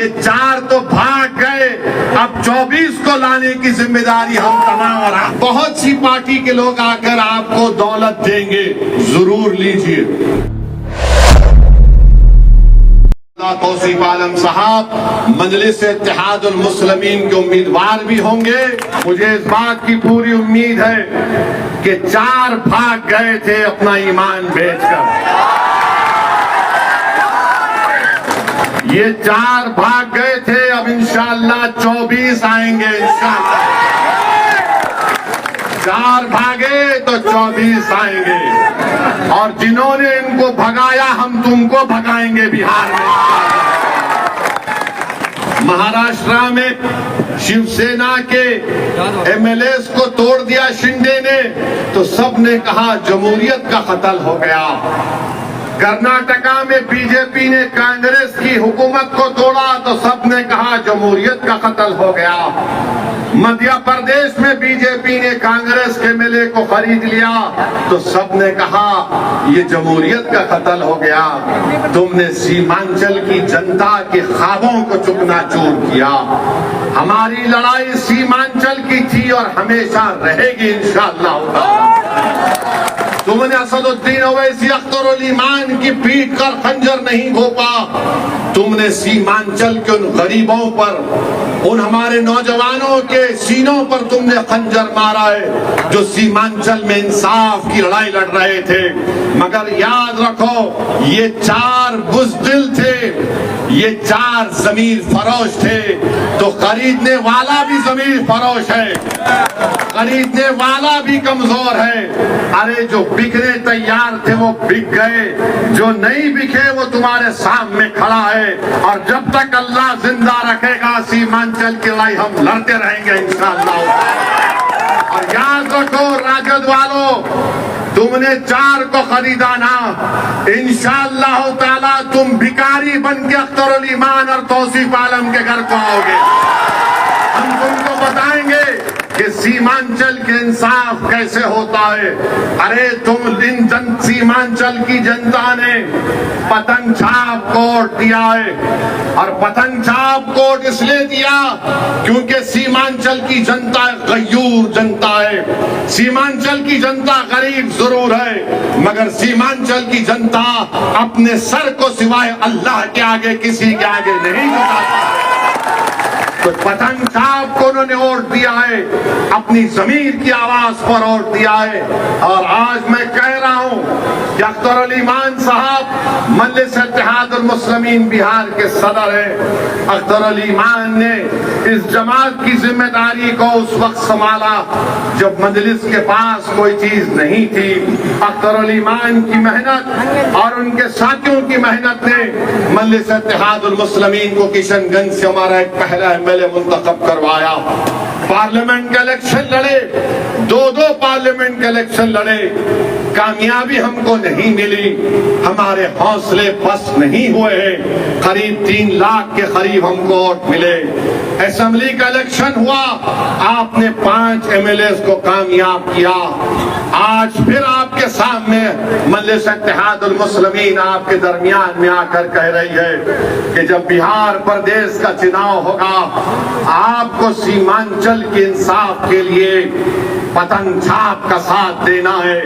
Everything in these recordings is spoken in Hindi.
ये 4 तो भाग गए, अब 24 को लाने की जिम्मेदारी हम तमाम और आप। बहुत सी पार्टी के लोग आकर आपको दौलत देंगे, जरूर लीजिए। तौसीफ आलम साहब मजलिस इत्तेहादुल मुस्लिमीन के उम्मीदवार भी होंगे। मुझे इस बात की पूरी उम्मीद है कि 4 भाग गए थे अपना ईमान बेचकर, ये 4 भाग गए थे, अब इंशाअल्लाह 24 आएंगे इंशाअल्लाह। 4 भागे तो 24 आएंगे, और जिन्होंने इनको भगाया हम तुमको भगाएंगे बिहार में। महाराष्ट्र में शिवसेना के एमएलएस को तोड़ दिया शिंदे ने, तो सबने कहा जमहूरियत का कत्ल हो गया। कर्नाटका में बीजेपी ने कांग्रेस की हुकूमत को तोड़ा तो सबने कहा जमहूरियत का कत्ल हो गया। मध्य प्रदेश में बीजेपी ने कांग्रेस के एमएलए को खरीद लिया तो सबने कहा ये जमहूरियत का कत्ल हो गया। तुमने सीमांचल की जनता के ख्वाबों को चुकनाचूर किया। हमारी लड़ाई सीमांचल की थी और हमेशा रहेगी इंशाअल्लाह। तुमने असदुद्दीन ओवैसी अख्तरुल ईमान की पीठ कर खंजर नहीं घोंपा। तुमने सीमांचल के उन गरीबों पर, उन हमारे नौजवानों के सीनों पर तुमने खंजर मारा है जो सीमांचल में इंसाफ की लड़ाई लड़ रहे थे। मगर याद रखो ये 4 बुज़दिल थे, ये 4 ज़मीर फरोश थे। तो खरीदने वाला भी ज़मीर फरोश है, खरीदने वाला भी कमजोर है। अरे जो बिकने तैयार थे वो बिक गए, जो नहीं बिके वो तुम्हारे सामने खड़ा है। और जब तक अल्लाह जिंदा रखेगा सीमांचल की लड़ाई हम लड़ते रहेंगे इंशाअल्लाह। और याद रखो राजद वालों, तुमने 4 को खरीदा ना, इंशाअल्लाह ताला तुम भिखारी बन के अख्तरुल ईमान और तौसीफ आलम के घर को आओगे। हम तुमको बताएंगे कि सीमांचल के इंसाफ कैसे होता है। अरे तुम सीमांचल की जनता ने पतंग छाप कोड दिया है, और पतंग छाप कोड इसलिए दिया क्योंकि सीमांचल की जनता गयूर जनता है। सीमांचल की जनता गरीब जरूर है, मगर सीमांचल की जनता अपने सर को सिवाय अल्लाह के आगे किसी के आगे नहीं झुकाती। तो पतंग छाप को उन्होंने वोट दिया है, अपनी जमीर की आवाज पर वोट दिया है। और आज मैं कह रहा हूं कि अख्तरुल ईमान साहब मजलिस इत्तेहादुल मुस्लिमीन बिहार के सदर है। अख्तरुल ईमान ने इस जमात की जिम्मेदारी को उस वक्त संभाला जब मजलिस के पास कोई चीज नहीं थी। अख्तरुल ईमान की मेहनत और उनके साथियों की मेहनत ने मजलिस इत्तेहादुल मुस्लिमीन को किशनगंज से हमारा एक पहला एमएलए मुंतखब करवाया। पार्लियामेंट के इलेक्शन लड़े, 2 पार्लियामेंट के इलेक्शन लड़े, कामयाबी हमको नहीं मिली। हमारे हौसले बस नहीं हुए हैं। करीब 3 लाख के करीब हमको वोट मिले। असेंबली का इलेक्शन हुआ, आपने 5 एमएलए को कामयाब किया। आज फिर आपके सामने मजलिस इत्तेहादुल मुस्लिमीन आपके दरमियान में आकर कह रही है कि जब बिहार प्रदेश का चुनाव होगा आपको सीमांचल के इंसाफ के लिए पतंग छाप का साथ देना है,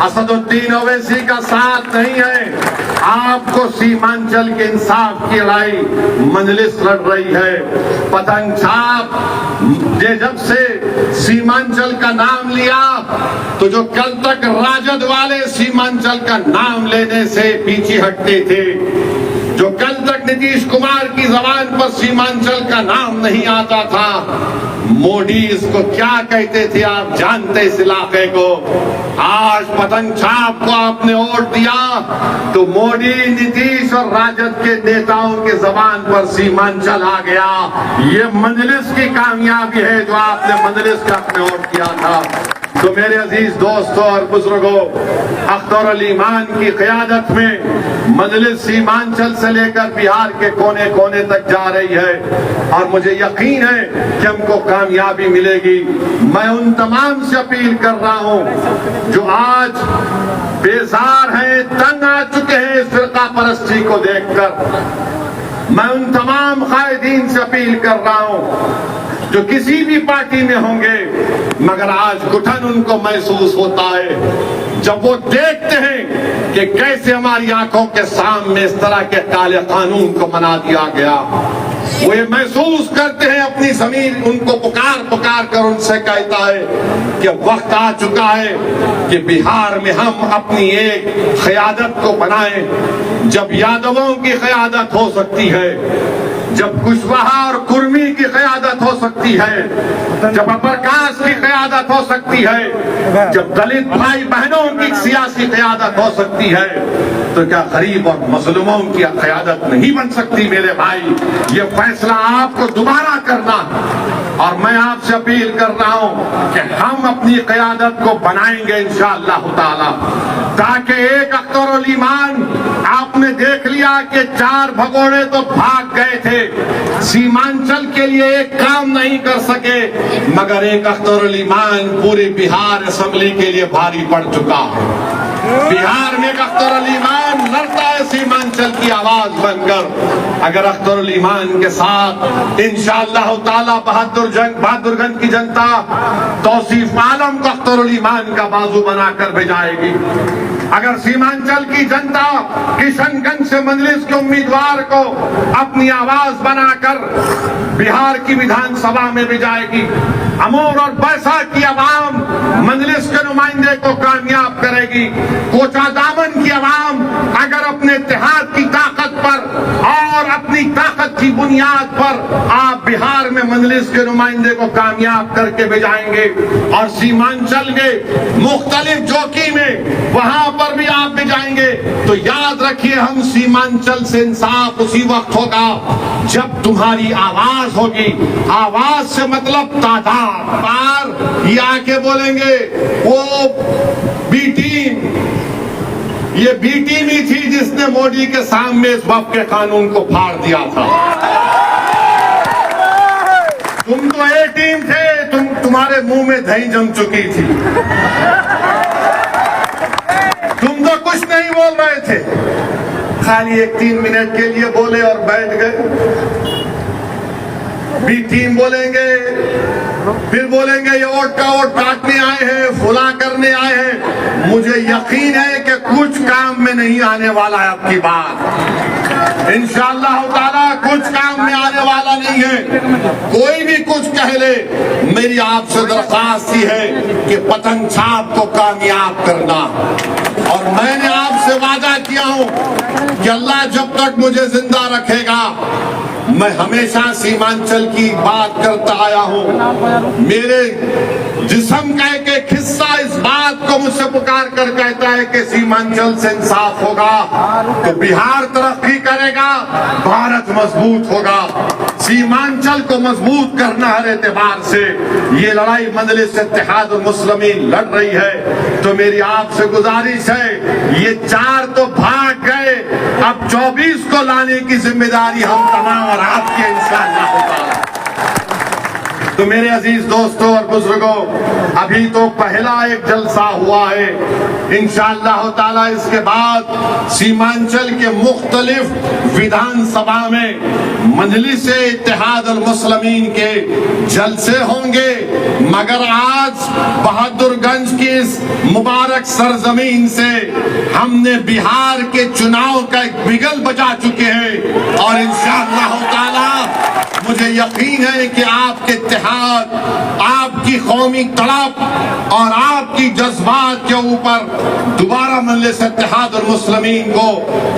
असदुद्दीन ओवैसी का साथ नहीं है। आपको सीमांचल के इंसाफ की लड़ाई मजलिस लड़ रही है। पतंग छाप जब से सीमांचल का नाम लिया तो जो कल तक राजद वाले सीमांचल का नाम लेने से पीछे हटते थे, जो कल तक नीतीश कुमार की जबान पर सीमांचल का नाम नहीं आता था, मोदी इसको क्या कहते थे आप जानते इस इलाके को। आज पतंग छाप को आपने वोट दिया तो मोदी, नीतीश और राजद के नेताओं के जबान पर सीमांचल आ गया। ये मजलिस की कामयाबी है जो आपने मजलिस का आपने वोट किया था। तो मेरे अजीज दोस्तों और बुजुर्गों, अख्तरुल ईमान की क़यादत में मजलिस सीमांचल से लेकर बिहार के कोने कोने तक जा रही है और मुझे यकीन है कि हमको कामयाबी मिलेगी। मैं उन तमाम से अपील कर रहा हूं जो आज बेजार हैं, तंग आ चुके हैं इस फिरका परस्ती को देखकर। मैं उन तमाम कायदीन अपील कर रहा हूं, जो किसी भी पार्टी में होंगे, मगर आज घुटन उनको महसूस होता है जब वो देखते हैं कि कैसे हमारी आंखों के सामने इस तरह के काले कानून को बना दिया गया। वो ये महसूस करते हैं अपनी जमीन उनको पुकार पुकार कर उनसे कहता है कि वक्त आ चुका है कि बिहार में हम अपनी एक क़यादत को बनाएं। जब यादवों की क़यादत हो सकती है, जब कुशवाहा और कुर्मी की क़यादत हो सकती है, जब अप्रकाश की क़यादत हो सकती है, जब दलित भाई बहनों की सियासी क़यादत हो सकती है, तो क्या गरीब और मजलूमों की क़यादत नहीं बन सकती? मेरे भाई, ये फैसला आपको दोबारा करना है और मैं आपसे अपील कर रहा हूं कि हम अपनी क़यादत को बनाएंगे इंशाअल्लाह ताला, ताकि एक अख्तरुल ईमान आपने देख लिया कि 4 भगोड़े तो भाग गए थे, सीमांचल के लिए एक काम नहीं कर सके, मगर एक अख्तरुल ईमान पूरी बिहार असेंबली के लिए भारी पड़ चुका है। बिहार में एक अख्तरुल ईमान लड़ता है सीमांचल की आवाज बनकर। अगर अख्तरुल ईमान के साथ इंशाअल्लाह ताला बहादुरगंज की जनता तौसीफ आलम को अख्तरुल ईमान का बाजू बनाकर भेजाएगी। अगर सीमांचल की जनता किशनगंज से मजलिस के उम्मीदवार को अपनी आवाज बनाकर बिहार की विधानसभा में भेजाएगी, अमूर और बैसा की आवाम मजलिस के नुमाइंदे को कामयाब करेगी, कोचा दामन की आवाम अगर अपने इत्तेहाद की ताकत पर और अपनी ताकत की बुनियाद पर आप बिहार में मजलिस के नुमाइंदे को कामयाब करके भेजाएंगे और सीमांचल के मुख्तलिफ चौकी में वहां पर भी आप भेजाएंगे, तो याद रखिए हम सीमांचल से इंसाफ उसी वक्त होगा जब तुम्हारी आवाज होगी। आवाज से मतलब तादाद पार ये आके बोलेंगे वो बी टीम, ये बी टीम ही थी जिसने मोदी के सामने इस वक्त के कानून को फाड़ दिया था। तुम तो ए टीम थे, तुम्हारे मुंह में दही जम चुकी थी, तुम तो कुछ नहीं बोल रहे थे, खाली 1-3 मिनट के लिए बोले और बैठ गए। बी टीम बोलेंगे, फिर बोलेंगे ये वोट का वोट काटने आए हैं, फुला करने आए हैं। मुझे यकीन है कि कुछ काम में नहीं आने वाला है आपकी बात, इंशाअल्लाह ताला कुछ काम में आने वाला नहीं है। कोई भी कुछ कह ले, मेरी आपसे दरख्वास्त ही है कि पतंग छाप को कामयाब करना। और मैंने आपसे वादा किया हूं कि अल्लाह जब तक मुझे जिंदा रखेगा मैं हमेशा सीमांचल की बात करता आया हूं। मेरे जिस्म का एक हिस्सा इस बात को मुझसे पुकार कर कहता है कि सीमांचल से इंसाफ होगा तो बिहार तरक्की करेगा, भारत मजबूत होगा। सीमांचल को मजबूत करना हर एतबार से ये लड़ाई मजलिस इत्तेहाद मुस्लिमीन लड़ रही है। तो मेरी आपसे गुजारिश है, ये 4 तो भाग गए, अब 24 को लाने की जिम्मेदारी हम तमाम और आपकी इंशाअल्लाह होगा। तो मेरे अजीज दोस्तों और बुजुर्गों, अभी तो पहला एक जलसा हुआ है, इंशाअल्लाह ताला इसके बाद सीमांचल के मुख्तलिफ विधानसभा में मजलिस इत्तेहाद अल मुस्लिमीन के जलसे होंगे। मगर आज बहादुरगंज की इस मुबारक सरजमीन से हमने बिहार के चुनाव का एक बिगल बजा चुके हैं और इंशाअल्लाह ताला मुझे यकीन है कि आपके इत्तेहाद, आपकी कौमी तड़प और आपकी जज्बात के ऊपर दोबारा मजलिस इत्तेहाद और मुस्लिमीन को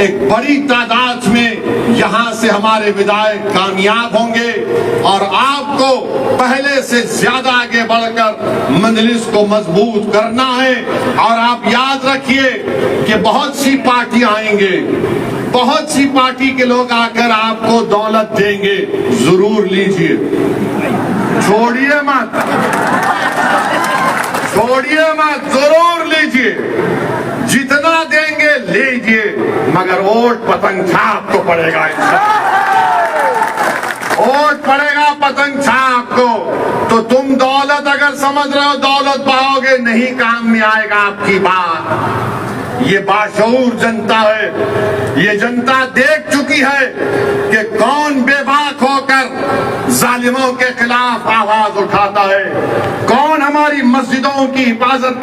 एक बड़ी तादाद में यहाँ से हमारे विधायक कामयाब होंगे और आपको पहले से ज्यादा आगे बढ़कर मजलिस को मजबूत करना है। और आप याद रखिए कि बहुत सी पार्टियां आएंगे, बहुत सी पार्टी के लोग आकर आपको दौलत देंगे, जरूर लीजिए, छोड़िए मत, छोड़िए मत, जरूर लीजिए, जितना देंगे लीजिए, मगर वोट पतंग छाप को पड़ेगा, वोट पड़ेगा पतंग छाप को। तो तुम दौलत अगर समझ रहे हो दौलत पाओगे, नहीं काम में आएगा आपकी बात। ये बाशऊर जनता है, ये जनता देख चुकी है कि कौन बेबाक होकर जालिमों के खिलाफ आवाज उठाता है? कौन हमारी मस्जिदों की हिफाजत